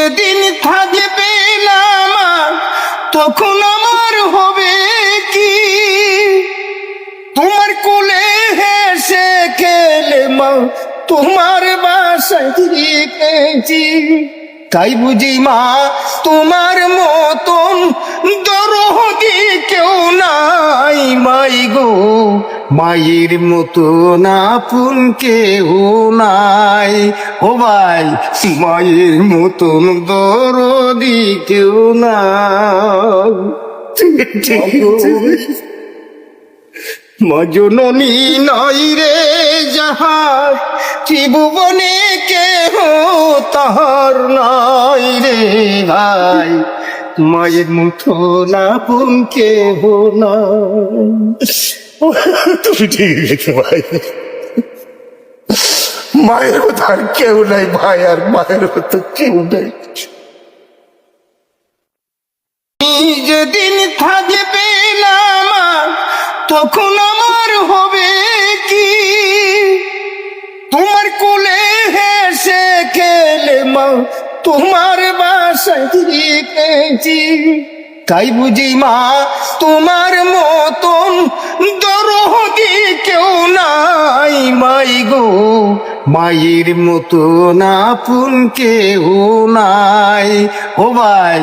যেদিন থাকবে না মা তখন আমার হবে কি? তোমার কোলে হেসে খেলে মা তোমার বাসায় থেকেছি। তাই বুঝি মা তোমার মতন দরদি কেউ নাই মাই গো, মায়ের মতন আপন কেউ নাই। ও ভাই, মায়ের মতন দরদি কেউ নাই। মা জননী নাই রে যাহার, ত্রিভুবনে কেহ তাহার নাই রে ভাই, মায়ের মতন আপন কেহ নাই। তুমি ঠিক রেখে ভাই, মায়ের মতো আর কেউ নাই ভাই, আর মায়ের মতো কেউ নাই। যেদিন থাকবে না মা তখন আমার হবে কি? তোমার কোলে হেসে খেলে মা তোমার বাসায় থেকেছি। তাই বুঝি মা তোমার মতন দরদি কেউ নাই মাই গো, মায়ের মতন আপন কেউ নাই। ও ভাই,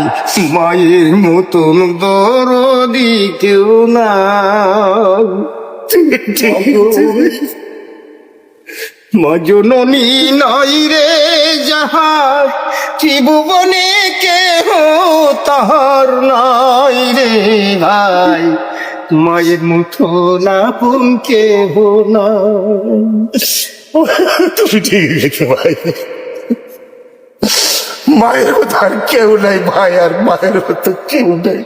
মায়ের মতন দরদি কেউ নাই। মা জননী নাই রে যাহার, ত্রিভুবনে কেহ তাহার নাই রে ভাই, মায়ের মতন আপন কেহ নাই। তুমি ঠিক রেখে ভাই, মায়ের মতো আর কেউ নাই ভাই, আর মায়ের মতো কেউ নাই।